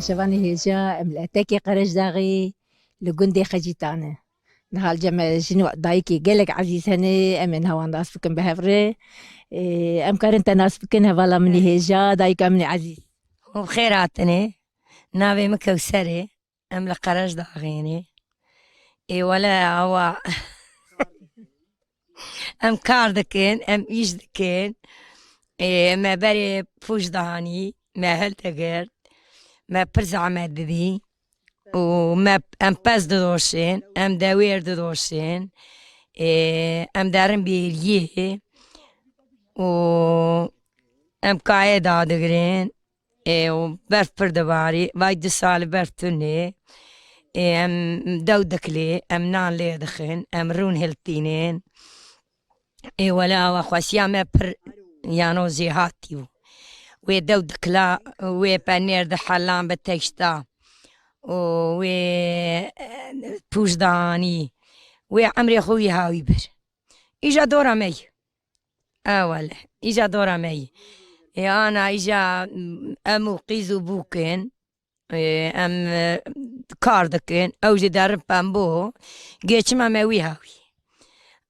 شباني هيجا ملاتاكي قرش داغي لقندي خجيتانه نهال جمع جنو دايكي قلق عزيز هني أمن هوا ناس بكن بهفري أم كارنت ناس بكن هوالا مني هيجا دايكا مني عزيز وبخيراتني نابي مكوسري أم لقرش داغيني ولا هو أم كاردكين أم إيجدكين ما بري فوش دهاني ما هلتقر ما برزع مددي وما أم باس ددوشين أم داوير ددوشين أم دارن بيليه و أم قاعدة دقرين وبرف بردباري وايد سال برتوني أم دودك لي أم نان لي دخن أم رون هلتينين ولا وخواسيا ما بر يانو زيهاتيو ودودك لا وبانير دحلان بتشتا و بوجداني وعمري خوي هاوي بر إجا دورا مي أول إجا دورا مي أنا إجا أمو قيزو بوكين أم كاردكين أو جدار بامبو جيش ما موي هاوي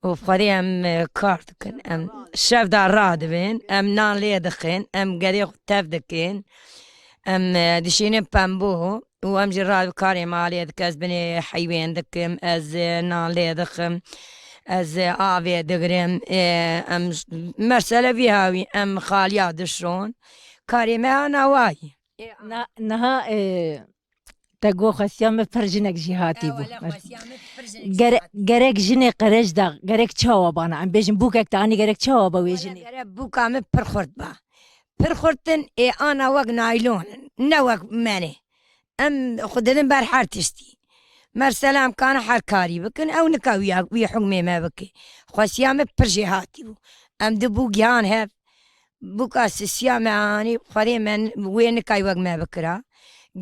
وفقدي أم كاردكين أم شاف دار رادبين أم نان ليدخين أم قديق تفدكين أم دشين بامبو وأم جراد كاري مالي دكاز بني حيوان دكم أز نان ليدخم از آوی دگرم ام مرسله بیاوی ام خالیا دشون کاری ما نوای نها تقو خسيام فرجنك جهاتي بو جرك جني قرش دا جرك تشاوا بانا عم بيجن بوكك تاني جرك تشاوا بويجني جرك بوكا من برخورت با برخورتن أنا وق نايلون نوق ماني ام خدن بار حارتشتي مرسلام كان حركاري بكن أو نكاويا ويا حكمي ما بكي خواسيام برجهاتي بو أم دبو جان هف بوكا سيسيا معاني خري من وين كاي وق ما بكرا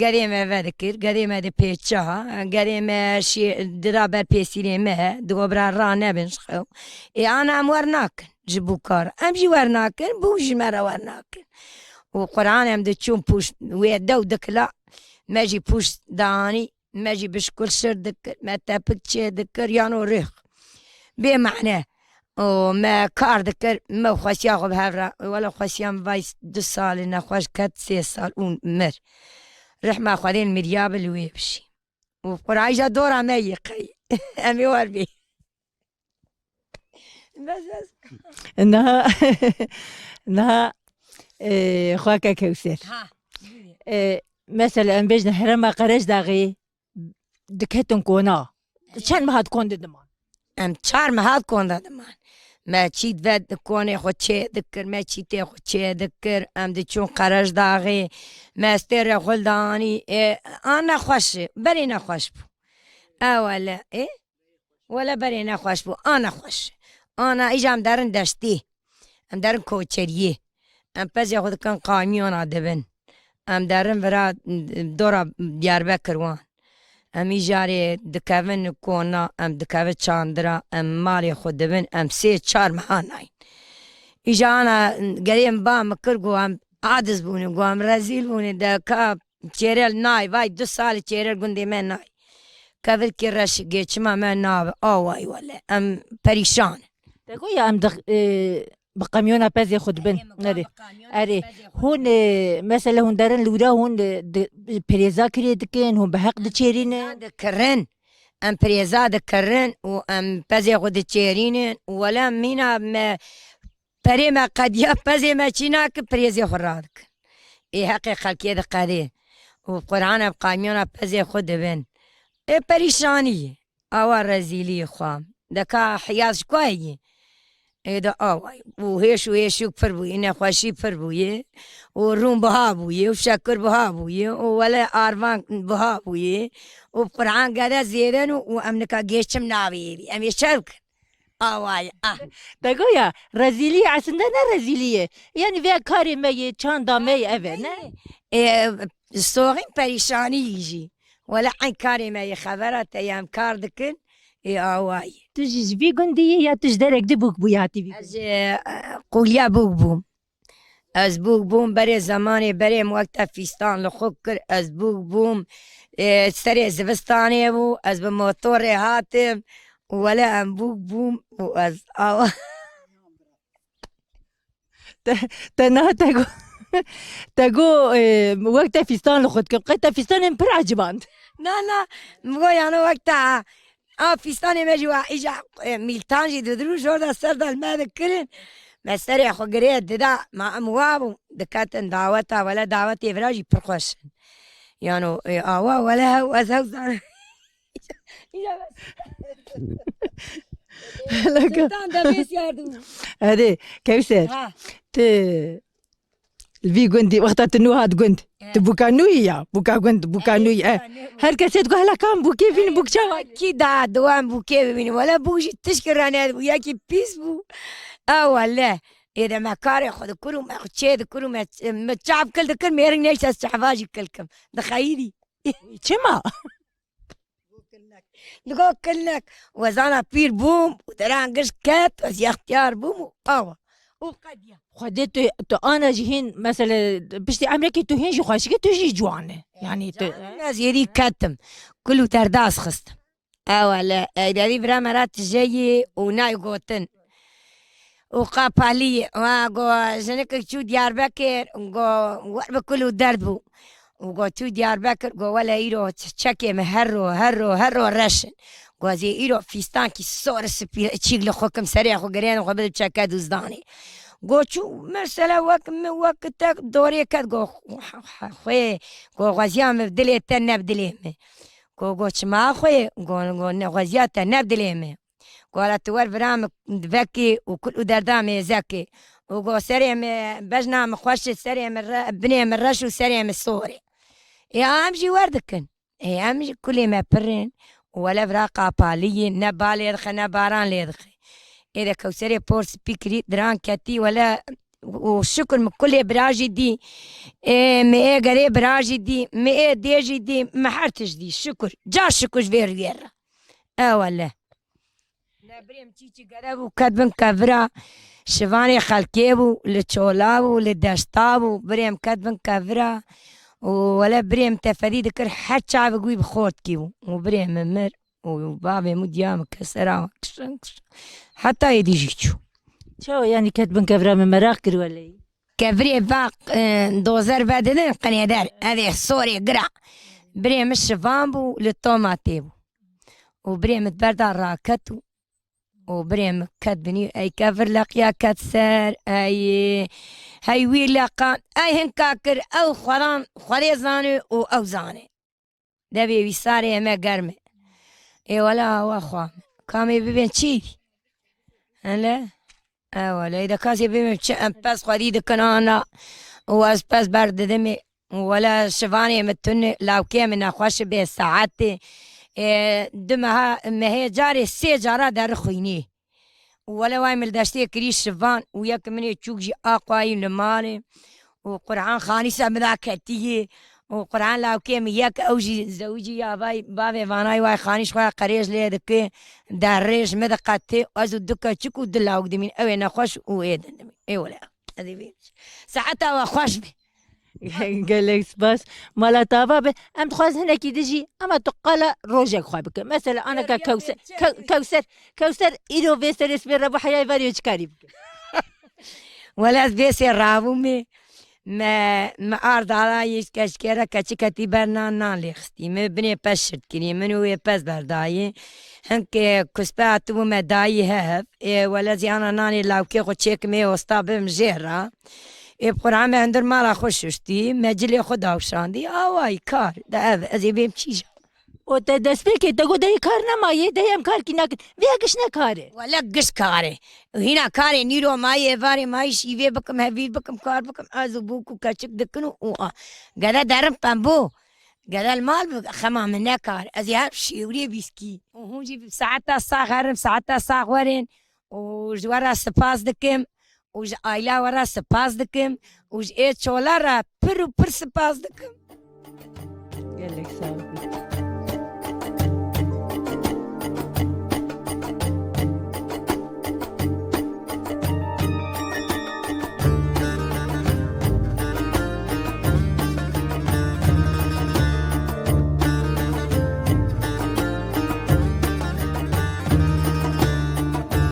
قري ما بذكر قري ما دبيتشها قري ما شي درابر بيسيري ما دوبرا رانا بنشخو أنا أم ورناكن جبو كار أم جي ورناكن بوجي مرا ورناكن وقرآن أم دتشوم بوش ويدو دكلا ما جي بوش داني ماجي بشكل سر ذكر ما تابتشي ذكر يانو ريخ بمعنى وما كار ذكر ما خواسيا بهذا ولا خواسيا فايس 2 سال نخواش كات 3 سال مر رح ما خذين مرياب الويبشي وقرايجا دورا ما يقي امي وربي بس انها خواكا كوثر مثلا بيجنا حرما قرش داغي دكتن كونا شان ما هاد كون دمان ام چار ما هاد كون دمان ما تشيد ود كوني خوتشي ذكر ما تشيتي خوتشي ذكر ام دچون قرش داغي ما استر خلداني انا خوش برينا خوش بو اولا ولا برينا خوش بو انا خوش انا اجام دارن دشتي ام دارن كوتشريه ام بس ياخذ كان قاميون عدبن ام دارن برا دورا ديار بكروان أمي جاري دكافن كونا أم دكافن شاندرا أم مالي خدبن أم 3-4 معاناين إجا أنا قريم بام كرقو أم عادز بوني قوام رزيل بوني دكا تيرل ناي واي 2 سال تيرل قندي من ناي كافل كيرش جيتش ما من ناي واي ولا أم بريشان تقول يا أم بقاميونا بازي خدبن نري أري هون مثلا هون دارن لورا هون بريزا كري دكين هون بحق دشيرين دكرن أم بريزا دكرن وأم بازي خد تشيرين ولا مينا ما بري ما قد يا بازي ما تشيناك بريزي خرادك حقيقة كده قادين وقرآن بقاميونا بازي خدبن بريشانية أو رزيلي خوام دكا حياز كويس إذا وهيش فربوي إنه خوشي فربوي والروم بهابوي وشكر بهابوي ولا أرمان بهابوي وقرآن قاعد زيرن وأمنك جيشم ناوي أمي شرك تقول يا رزيلية عسندنا رزيلية يعني فيها كاري مي تشاندا مي أبنا الصوغين بريشاني يجي ولا عن كاري مي خبرت أيام كاردكن واي تجي في قندية يا تجدرك دبوك بوياتي بي از قوليا بوك بوم از بوک بوم بره زمانی بره وقت فیستان لخوک کر از بوک بوم سر زوستانه بو از به موتور هاتم ولا ام بوک بوم و از آوا تنها تقو وقت فستان لخد كم قيت فستان بر عجباند. لا مگوی انا وقتا فیستان مجوا ایجا میلتانجی دودرو جوردا سردا الماذا كلن ما سري خو قريت دا ما اموابو دكاتن دعوتها ولا دعوتي فراجي برخوش يعني اوا ولا وزوزان هذه كوثر ت الفي قندي وقت تنوهات قند تبوكانويا بوكانويا هل كسيت تقول هلا كان بوكي فين بوك شوا كي دا دوام بوكي فين ولا بوجي تشكر انا وياكي بيسبو ولا إذا ما كاري خذ كلهم ما خدشيد كلهم ما تشعب كل ذكر ميرن نيش استحفاجي كلكم دخيلي شما دقو كلك وزانا بير بوم وتران قش كات وزي اختيار بوم وقد خديت تو انا جهين مثلا بشتي امريكي تو هين جو خاشكي تو جي جوانه يعني الناس يدي كاتم كله ترداس خستم ولا اذا دي برا مرات جاي وناي قوتن وقابالي وقو جنك شو ديار بكر وقو ورب كله دربو وقو تو ديار بكر قو ولا يرو تشكي هرو رشن قو زي يرو فيستان كي صور سبي تشيغ لخوكم سريع خو قريان وقبل تشكا دوزداني قو شو مرسلا وقت دوري كات قو خوي قو غازيا مبدلي تنبدلي قو شما خوي قو غازيا تنبدلي قال توار برام دبكي وكل دردامي زكي وقو سريع بجنا مخوش سريع بني من رش وسريع من الصوري يا امجي وردكن يا امجي كل ما برين ولا براقة بالي نبالي يدخل نباران ليدخل اذا كوسري بورس بيكري دران كاتي ولا وشكر من كل براجي دي مئة قري براجي دي مئة ديجي دي ما حرتش دي شكر جا شكر فير ولا بريم تيجي قربو كدبن كفرا شفاني خلكيبو لتشولابو لدشتابو بريم كدبن كفرا ولا بريم تفريد كر حد شعب قوي بخوت كيبو وبريم ممر وبابي مديام كسرا حتى يدي جيتشو شو يعني كدبن كفرا من مراكر ولا كفري باق دوزر بدن قنيدر هذه سوري قرع بريم الشفامبو للطوماتيبو وبريم تبرد راكتو وبريم كدبني اي كفر لقيا كتسر اي هاي ويل لقا اي هنكاكر او خران خريزاني او زاني دبي بيساري ما قرمي اي ولا هو اخوان كامي ببين تشيدي هلا ولا اذا كاسي ببين بس خديد كنانا واز بس برد دمي ولا شفاني متن لو كان خوش به ساعتي دمها ما هي جاري سي جارا در خويني ولا وايمل داشتي كريش شفان وياك مني تشوجي اقواي لمالي وقرعان خاني سمذاكتي وقرعان لاو كيم ياك اوجي زوجي يا باي بابي فاناي واي خاني شويه قريش لي دك داريش مدقتي ازو دكا تشكو دلاو دمين اوي نخوش وايدن اي ولا هذه ساعتها واخوش قال لك بس مالا طابا ام تخواز هنا كي تجي اما تقال روجك خوابك مثلا انا كوثر ايرو فيسر اسمي ربو حياي فاريو تشكاري ولا فيسر رابومي ما ارض على كشكيرا كاتي برنا ليختي ما بني بشت كني منو بس برداي هنك كسبات وما داي هاف ولا زي انا ناني لو كي تشيك مي وسطاب مجيرا بقرعة ما عندر مالا خوششتي ما جلي خدا وشاندي واي كار ده ازي بيم تشيجا وتدسبيكي تقول ده كارنا ما يده يم كار كنا فيها قشنا كاري ولا قش كاري هنا كاري نيرو ماي فاري ماي شيفي بكم هبي بكم كار بكم ازبوكو كاتشك دكنو قدا درم بامبو قدا المال خما منا كار ازي هاب شيوري بيسكي وهون جي ساعتها الصاغ هرم ساعتها الصاغ ورين وجوارا سباس دكم وج آيلا ورا سپاس دكم وج اي چولا را پر سپاس دكم قال لك